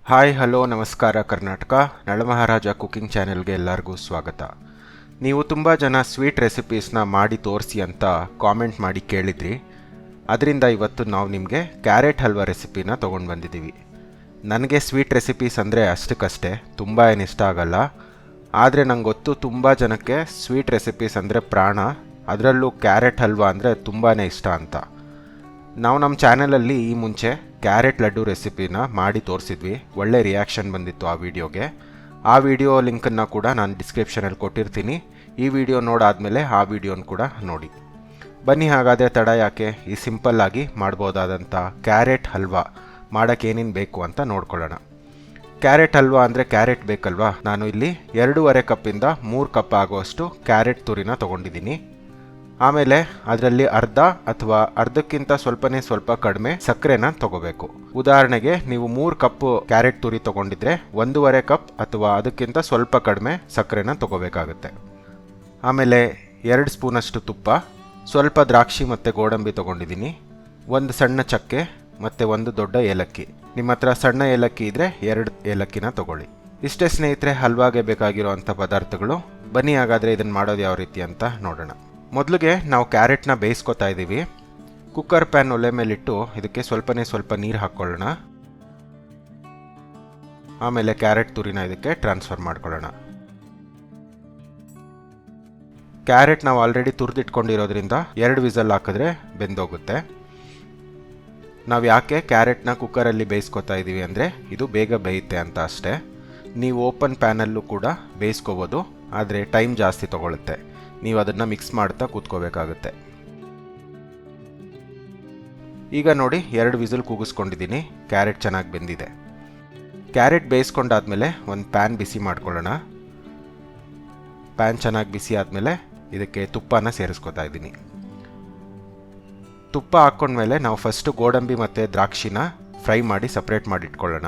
Hi hello ನಮಸ್ಕಾರ Karnataka Nalamaharaja cooking ಚಾನೆಲ್ಗೆ ಎಲ್ಲರಿಗೂ ಸ್ವಾಗತ. ನೀವು ತುಂಬ ಜನ ಸ್ವೀಟ್ ರೆಸಿಪೀಸ್ನ ಮಾಡಿ ತೋರಿಸಿ ಅಂತ ಕಾಮೆಂಟ್ ಮಾಡಿ ಕೇಳಿದ್ರಿ. ಅದರಿಂದ ಇವತ್ತು ನಾವು ನಿಮಗೆ ಕ್ಯಾರೆಟ್ ಹಲ್ವಾ ರೆಸಿಪಿನ ತೊಗೊಂಡು ಬಂದಿದ್ದೀವಿ. ನನಗೆ ಸ್ವೀಟ್ ರೆಸಿಪೀಸ್ ಅಂದರೆ ಅಷ್ಟಕ್ಕಷ್ಟೇ, ತುಂಬ ಏನು ಇಷ್ಟ ಆಗಲ್ಲ. ಆದರೆ ನಂಗೆ ಗೊತ್ತು ತುಂಬ ಜನಕ್ಕೆ ಸ್ವೀಟ್ ರೆಸಿಪೀಸ್ ಅಂದರೆ ಪ್ರಾಣ, ಅದರಲ್ಲೂ ಕ್ಯಾರೆಟ್ ಹಲ್ವಾ ಅಂದರೆ ತುಂಬಾ ಇಷ್ಟ ಅಂತ. ನಾವು ನಮ್ಮ ಚಾನಲಲ್ಲಿ ಈ ಮುಂಚೆ ಕ್ಯಾರೆಟ್ ಲಡ್ಡು ರೆಸಿಪಿನ ಮಾಡಿ ತೋರಿಸಿದ್ವಿ. ಒಳ್ಳೆ ರಿಯಾಕ್ಷನ್ ಬಂದಿತ್ತು ಆ ವಿಡಿಯೋಗೆ. ಆ ವಿಡಿಯೋ ಲಿಂಕನ್ನು ಕೂಡ ನಾನು ಡಿಸ್ಕ್ರಿಪ್ಷನಲ್ಲಿ ಕೊಟ್ಟಿರ್ತೀನಿ. ಈ ವಿಡಿಯೋ ನೋಡಾದಮೇಲೆ ಆ ವಿಡಿಯೋನ ಕೂಡ ನೋಡಿ. ಬನ್ನಿ ಹಾಗಾದರೆ ತಡ ಯಾಕೆ, ಈ ಸಿಂಪಲ್ಲಾಗಿ ಮಾಡ್ಬೋದಾದಂಥ ಕ್ಯಾರೆಟ್ ಹಲ್ವಾ ಮಾಡೋಕ್ಕೆ ಏನೇನು ಬೇಕು ಅಂತ ನೋಡ್ಕೊಳ್ಳೋಣ. ಕ್ಯಾರೆಟ್ ಹಲ್ವಾ ಅಂದರೆ ಕ್ಯಾರೆಟ್ ಬೇಕಲ್ವಾ. ನಾನು ಇಲ್ಲಿ 2.5 ಕಪ್ಪಿಂದ 3 ಕಪ್ ಆಗುವಷ್ಟು ಕ್ಯಾರೆಟ್ ತುರಿನ ತೊಗೊಂಡಿದ್ದೀನಿ. ಆಮೇಲೆ ಅದರಲ್ಲಿ ಅರ್ಧ ಅಥವಾ ಅರ್ಧಕ್ಕಿಂತ ಸ್ವಲ್ಪ ಕಡಿಮೆ ಸಕ್ಕರೆನ ತಗೋಬೇಕು. ಉದಾಹರಣೆಗೆ ನೀವು 3 ಕಪ್ ಕ್ಯಾರೆಟ್ ತುರಿ ತಗೊಂಡಿದ್ರೆ 1.5 ಕಪ್ ಅಥವಾ ಅದಕ್ಕಿಂತ ಸ್ವಲ್ಪ ಕಡಿಮೆ ಸಕ್ಕರೆನ ತಗೋಬೇಕಾಗುತ್ತೆ. ಆಮೇಲೆ 2 ಸ್ಪೂನಷ್ಟು ತುಪ್ಪ, ಸ್ವಲ್ಪ ದ್ರಾಕ್ಷಿ ಮತ್ತು ಗೋಡಂಬಿ ತಗೊಂಡಿದ್ದೀನಿ, 1 ಸಣ್ಣ ಚಕ್ಕೆ ಮತ್ತು 1 ದೊಡ್ಡ ಏಲಕ್ಕಿ. ನಿಮ್ಮ ಹತ್ರ ಸಣ್ಣ ಏಲಕ್ಕಿ ಇದ್ದರೆ 2 ಏಲಕ್ಕಿನ ತಗೊಳ್ಳಿ. ಇಷ್ಟೇ ಸ್ನೇಹಿತರೆ ಹಲ್ವಾಗೆ ಬೇಕಾಗಿರುವಂಥ ಪದಾರ್ಥಗಳು. ಬನ್ನಿ ಹಾಗಾದರೆ ಇದನ್ನು ಮಾಡೋದು ಯಾವ ರೀತಿ ಅಂತ ನೋಡೋಣ. ಮೊದಲಿಗೆ ನಾವು ಕ್ಯಾರೆಟ್ನ ಬೇಯಿಸ್ಕೊತಾ ಇದ್ದೀವಿ. ಕುಕ್ಕರ್ ಪ್ಯಾನ್ ಒಲೆ ಮೇಲಿಟ್ಟು ಇದಕ್ಕೆ ಸ್ವಲ್ಪ ನೀರು ಹಾಕ್ಕೊಳ್ಳೋಣ. ಆಮೇಲೆ ಕ್ಯಾರೆಟ್ ತುರಿನ ಇದಕ್ಕೆ ಟ್ರಾನ್ಸ್ಫರ್ ಮಾಡ್ಕೊಳ್ಳೋಣ. ಕ್ಯಾರೆಟ್ ನಾವು ಆಲ್ರೆಡಿ ತುರಿದಿಟ್ಕೊಂಡಿರೋದ್ರಿಂದ 2 ವಿಸಲ್ ಹಾಕಿದ್ರೆ ಬೆಂದೋಗುತ್ತೆ. ನಾವು ಯಾಕೆ ಕ್ಯಾರೆಟ್ನ ಕುಕ್ಕರಲ್ಲಿ ಬೇಯಿಸ್ಕೊತಾ ಇದ್ದೀವಿ ಅಂದರೆ ಇದು ಬೇಗ ಬೇಯುತ್ತೆ ಅಂತ ಅಷ್ಟೇ. ನೀವು ಓಪನ್ ಪ್ಯಾನಲ್ಲೂ ಕೂಡ ಬೇಯಿಸ್ಕೋಬೋದು, ಆದರೆ ಟೈಮ್ ಜಾಸ್ತಿ ತಗೊಳುತ್ತೆ. ನೀವು ಅದನ್ನು ಮಿಕ್ಸ್ ಮಾಡ್ತಾ ಕೂತ್ಕೋಬೇಕಾಗುತ್ತೆ. ಈಗ ನೋಡಿ 2 ವಿಸಿಲ್ ಕೂಗಿಸ್ಕೊಂಡಿದ್ದೀನಿ. ಕ್ಯಾರೆಟ್ ಚೆನ್ನಾಗಿ ಬೆಂದಿದೆ. ಕ್ಯಾರೆಟ್ ಬೇಯಿಸ್ಕೊಂಡಾದ್ಮೇಲೆ ಒಂದು ಪ್ಯಾನ್ ಬಿಸಿ ಮಾಡ್ಕೊಳ್ಳೋಣ. ಪ್ಯಾನ್ ಚೆನ್ನಾಗಿ ಬಿಸಿ ಆದಮೇಲೆ ಇದಕ್ಕೆ ತುಪ್ಪನ ಸೇರಿಸ್ಕೊತಾ ಇದ್ದೀನಿ. ತುಪ್ಪ ಹಾಕ್ಕೊಂಡ್ಮೇಲೆ ನಾವು ಫಸ್ಟು ಗೋಡಂಬಿ ಮತ್ತು ದ್ರಾಕ್ಷಿನ ಫ್ರೈ ಮಾಡಿ ಸಪ್ರೇಟ್ ಮಾಡಿ ಇಟ್ಕೊಳ್ಳೋಣ.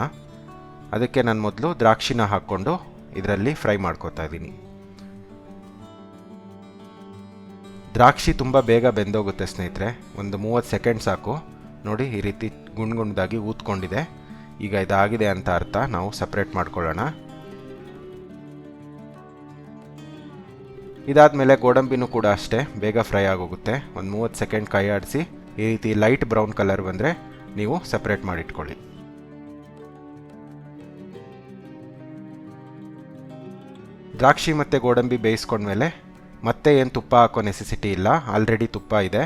ಅದಕ್ಕೆ ನಾನು ಮೊದಲು ದ್ರಾಕ್ಷಿನ ಹಾಕ್ಕೊಂಡು ಇದರಲ್ಲಿ ಫ್ರೈ ಮಾಡ್ಕೊತಾ ಇದ್ದೀನಿ. ದ್ರಾಕ್ಷಿ ತುಂಬ ಬೇಗ ಬೆಂದೋಗುತ್ತೆ ಸ್ನೇಹಿತರೆ, ಒಂದು 30 ಸೆಕೆಂಡ್ ಸಾಕು. ನೋಡಿ ಈ ರೀತಿ ಗುಂಡ್ದಾಗಿ ಊದ್ಕೊಂಡಿದೆ. ಈಗ ಇದಾಗಿದೆ ಅಂತ ಅರ್ಥ. ನಾವು ಸಪ್ರೇಟ್ ಮಾಡ್ಕೊಳ್ಳೋಣ. ಇದಾದಮೇಲೆ ಗೋಡಂಬಿನೂ ಕೂಡ ಅಷ್ಟೇ ಬೇಗ ಫ್ರೈ ಆಗೋಗುತ್ತೆ. ಒಂದು 30 ಸೆಕೆಂಡ್ ಕೈ ಆಡಿಸಿ ಈ ರೀತಿ ಲೈಟ್ ಬ್ರೌನ್ ಕಲರ್ ಬಂದರೆ ನೀವು ಸಪ್ರೇಟ್ ಮಾಡಿಟ್ಕೊಳ್ಳಿ. ದ್ರಾಕ್ಷಿ ಮತ್ತು ಗೋಡಂಬಿ ಬೇಯಿಸ್ಕೊಂಡ್ಮೇಲೆ ಮತ್ತೆ ಏನು ತುಪ್ಪ ಹಾಕೋ ನೆಸೆಸಿಟಿ ಇಲ್ಲ, ಆಲ್ರೆಡಿ ತುಪ್ಪ ಇದೆ.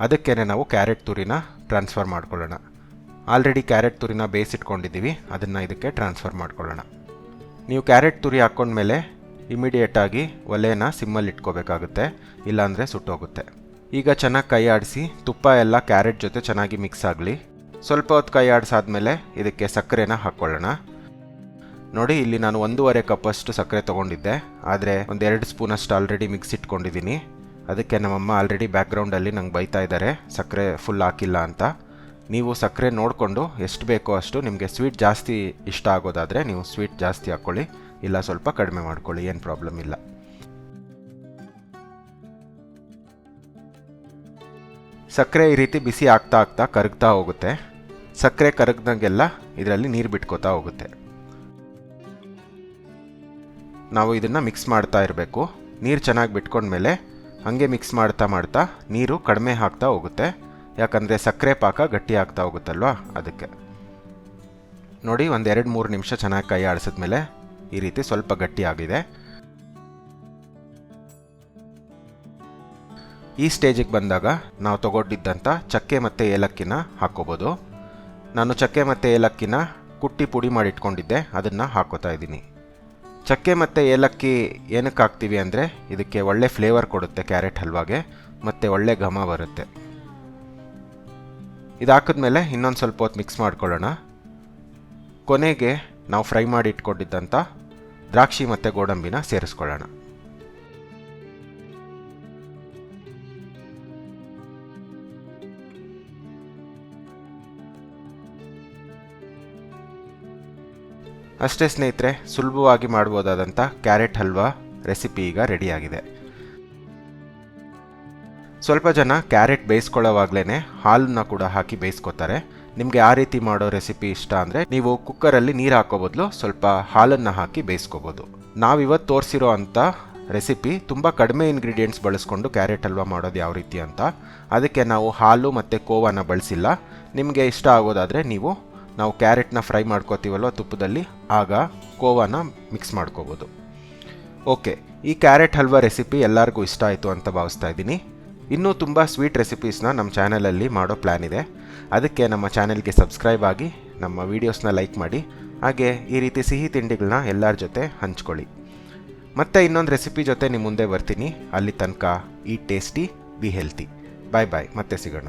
ಅದಕ್ಕೇ ನಾವು ಕ್ಯಾರೆಟ್ ತುರಿನ ಟ್ರಾನ್ಸ್ಫರ್ ಮಾಡ್ಕೊಳ್ಳೋಣ. ಆಲ್ರೆಡಿ ಕ್ಯಾರೆಟ್ ತುರಿನ ಬೇಯಿಸಿಟ್ಕೊಂಡಿದ್ದೀವಿ, ಅದನ್ನು ಇದಕ್ಕೆ ಟ್ರಾನ್ಸ್ಫರ್ ಮಾಡ್ಕೊಳ್ಳೋಣ. ನೀವು ಕ್ಯಾರೆಟ್ ತುರಿ ಹಾಕ್ಕೊಂಡ್ಮೇಲೆ ಇಮಿಡಿಯೇಟಾಗಿ ಒಲೆನ ಸಿಮ್ಮಲ್ಲಿ ಇಟ್ಕೋಬೇಕಾಗುತ್ತೆ, ಇಲ್ಲಾಂದರೆ ಸುಟ್ಟೋಗುತ್ತೆ. ಈಗ ಚೆನ್ನಾಗಿ ಕೈ ಆಡಿಸಿ ತುಪ್ಪ ಎಲ್ಲ ಕ್ಯಾರೆಟ್ ಜೊತೆ ಚೆನ್ನಾಗಿ ಮಿಕ್ಸ್ ಆಗಲಿ. ಸ್ವಲ್ಪ ಹೊತ್ತು ಕೈ ಆಡಿಸಾದ್ಮೇಲೆ ಇದಕ್ಕೆ ಸಕ್ಕರೆನ ಹಾಕ್ಕೊಳ್ಳೋಣ. ನೋಡಿ ಇಲ್ಲಿ ನಾನು 1.5 ಕಪ್ಪಷ್ಟು ಸಕ್ಕರೆ ತೊಗೊಂಡಿದ್ದೆ, ಆದರೆ 1-2 ಸ್ಪೂನಷ್ಟು ಆಲ್ರೆಡಿ ಮಿಕ್ಸ್ ಇಟ್ಕೊಂಡಿದ್ದೀನಿ. ಅದಕ್ಕೆ ನಮ್ಮಮ್ಮ ಆಲ್ರೆಡಿ ಬ್ಯಾಕ್ಗ್ರೌಂಡಲ್ಲಿ ನಂಗೆ ಬೈತಾ ಇದ್ದಾರೆ ಸಕ್ಕರೆ ಫುಲ್ ಹಾಕಿಲ್ಲ ಅಂತ. ನೀವು ಸಕ್ಕರೆ ನೋಡಿಕೊಂಡು ಎಷ್ಟು ಬೇಕೋ ಅಷ್ಟು, ನಿಮಗೆ ಸ್ವೀಟ್ ಜಾಸ್ತಿ ಇಷ್ಟ ಆಗೋದಾದರೆ ನೀವು ಸ್ವೀಟ್ ಜಾಸ್ತಿ ಹಾಕ್ಕೊಳ್ಳಿ, ಇಲ್ಲ ಸ್ವಲ್ಪ ಕಡಿಮೆ ಮಾಡ್ಕೊಳ್ಳಿ, ಏನು ಪ್ರಾಬ್ಲಮ್ ಇಲ್ಲ. ಸಕ್ಕರೆ ಈ ರೀತಿ ಬಿಸಿ ಆಗ್ತಾ ಕರಗ್ತಾ ಹೋಗುತ್ತೆ. ಸಕ್ಕರೆ ಕರಗ್ದಂಗೆಲ್ಲ ಇದರಲ್ಲಿ ನೀರು ಬಿಟ್ಕೋತಾ ಹೋಗುತ್ತೆ. ನಾವು ಇದನ್ನು ಮಿಕ್ಸ್ ಮಾಡ್ತಾ ಇರಬೇಕು. ನೀರು ಚೆನ್ನಾಗಿ ಬಿಟ್ಕೊಂಡ್ಮೇಲೆ ಹಾಗೆ ಮಿಕ್ಸ್ ಮಾಡ್ತಾ ನೀರು ಕಡಿಮೆ ಆಗ್ತಾ ಹೋಗುತ್ತೆ, ಯಾಕಂದರೆ ಸಕ್ಕರೆ ಪಾಕ ಗಟ್ಟಿ ಆಗ್ತಾ ಹೋಗುತ್ತಲ್ವ ಅದಕ್ಕೆ. ನೋಡಿ 1-2-3 ನಿಮಿಷ ಚೆನ್ನಾಗಿ ಕೈ ಆಡಿಸಿದ್ಮೇಲೆ ಈ ರೀತಿ ಸ್ವಲ್ಪ ಗಟ್ಟಿ ಆಗಿದೆ. ಈ ಸ್ಟೇಜಿಗೆ ಬಂದಾಗ ನಾವು ತಗೊಂಡಿದ್ದಂಥ ಚಕ್ಕೆ ಮತ್ತು ಏಲಕ್ಕಿನ ಹಾಕ್ಕೋಬೋದು. ನಾನು ಚಕ್ಕೆ ಮತ್ತು ಏಲಕ್ಕಿನ ಕುಟ್ಟಿ ಪುಡಿ ಮಾಡಿ ಇಟ್ಕೊಂಡಿದ್ದೆ, ಅದನ್ನು ಹಾಕ್ಕೋತಾ ಇದ್ದೀನಿ. ಚಕ್ಕೆ ಮತ್ತು ಏಲಕ್ಕಿ ಏನಕ್ಕೆ ಹಾಕ್ತೀವಿ ಅಂದರೆ ಇದಕ್ಕೆ ಒಳ್ಳೆ ಫ್ಲೇವರ್ ಕೊಡುತ್ತೆ ಕ್ಯಾರೆಟ್ ಹಲ್ವಾಗೆ, ಮತ್ತು ಒಳ್ಳೆ ಘಮ ಬರುತ್ತೆ. ಇದು ಹಾಕಿದ್ಮೇಲೆ ಇನ್ನೊಂದು ಸ್ವಲ್ಪ ಹೊತ್ತು ಮಿಕ್ಸ್ ಮಾಡ್ಕೊಳ್ಳೋಣ. ಕೊನೆಗೆ ನಾವು ಫ್ರೈ ಮಾಡಿ ಇಟ್ಕೊಂಡಿದ್ದಂಥ ದ್ರಾಕ್ಷಿ ಮತ್ತು ಗೋಡಂಬಿನ ಸೇರಿಸ್ಕೊಳ್ಳೋಣ. ಅಷ್ಟೇ ಸ್ನೇಹಿತರೆ, ಸುಲಭವಾಗಿ ಮಾಡ್ಬೋದಾದಂಥ ಕ್ಯಾರೆಟ್ ಹಲ್ವಾ ರೆಸಿಪಿ ಈಗ ರೆಡಿಯಾಗಿದೆ. ಸ್ವಲ್ಪ ಜನ ಕ್ಯಾರೆಟ್ ಬೇಯಿಸ್ಕೊಳ್ಳೋವಾಗಲೇ ಹಾಲನ್ನ ಕೂಡ ಹಾಕಿ ಬೇಯಿಸ್ಕೊತಾರೆ. ನಿಮಗೆ ಆ ರೀತಿ ಮಾಡೋ ರೆಸಿಪಿ ಇಷ್ಟ ಅಂದರೆ ನೀವು ಕುಕ್ಕರಲ್ಲಿ ನೀರು ಹಾಕೋ ಬದಲು ಸ್ವಲ್ಪ ಹಾಲನ್ನು ಹಾಕಿ ಬೇಯಿಸ್ಕೋಬೋದು. ನಾವಿವತ್ತು ತೋರಿಸಿರೋ ಅಂಥ ರೆಸಿಪಿ ತುಂಬ ಕಡಿಮೆ ಇಂಗ್ರೀಡಿಯೆಂಟ್ಸ್ ಬಳಸ್ಕೊಂಡು ಕ್ಯಾರೆಟ್ ಹಲ್ವಾ ಮಾಡೋದು ಯಾವ ರೀತಿ ಅಂತ. ಅದಕ್ಕೆ ನಾವು ಹಾಲು ಮತ್ತು ಕೋವಾನ ಬಳಸಿಲ್ಲ. ನಿಮಗೆ ಇಷ್ಟ ಆಗೋದಾದರೆ ನಾವು ಕ್ಯಾರೆಟ್ನ ಫ್ರೈ ಮಾಡ್ಕೋತೀವಲ್ವ ತುಪ್ಪದಲ್ಲಿ, ಆಗ ಕೋವಾನ ಮಿಕ್ಸ್ ಮಾಡ್ಕೋಬೋದು. ಓಕೆ, ಈ ಕ್ಯಾರೆಟ್ ಹಲ್ವಾ ರೆಸಿಪಿ ಎಲ್ಲರಿಗೂ ಇಷ್ಟ ಆಯಿತು ಅಂತ ಭಾವಿಸ್ತಾ ಇದ್ದೀನಿ. ಇನ್ನೂ ತುಂಬ ಸ್ವೀಟ್ ರೆಸಿಪೀಸ್ನ ನಮ್ಮ ಚಾನಲಲ್ಲಿ ಮಾಡೋ ಪ್ಲ್ಯಾನ್ ಇದೆ. ಅದಕ್ಕೆ ನಮ್ಮ ಚಾನೆಲ್ಗೆ ಸಬ್ಸ್ಕ್ರೈಬ್ ಆಗಿ ನಮ್ಮ ವೀಡಿಯೋಸ್ನ ಲೈಕ್ ಮಾಡಿ, ಹಾಗೆ ಈ ರೀತಿ ಸಿಹಿ ತಿಂಡಿಗಳನ್ನ ಎಲ್ಲರ ಜೊತೆ ಹಂಚ್ಕೊಳ್ಳಿ. ಮತ್ತೆ ಇನ್ನೊಂದು ರೆಸಿಪಿ ಜೊತೆ ನಿಮ್ಮ ಮುಂದೆ ಬರ್ತೀನಿ. ಅಲ್ಲಿ ತನಕ ಈಟ್ ಟೇಸ್ಟಿ, ಬಿ ಹೆಲ್ತಿ. ಬಾಯ್ ಬಾಯ್, ಮತ್ತೆ ಸಿಗೋಣ.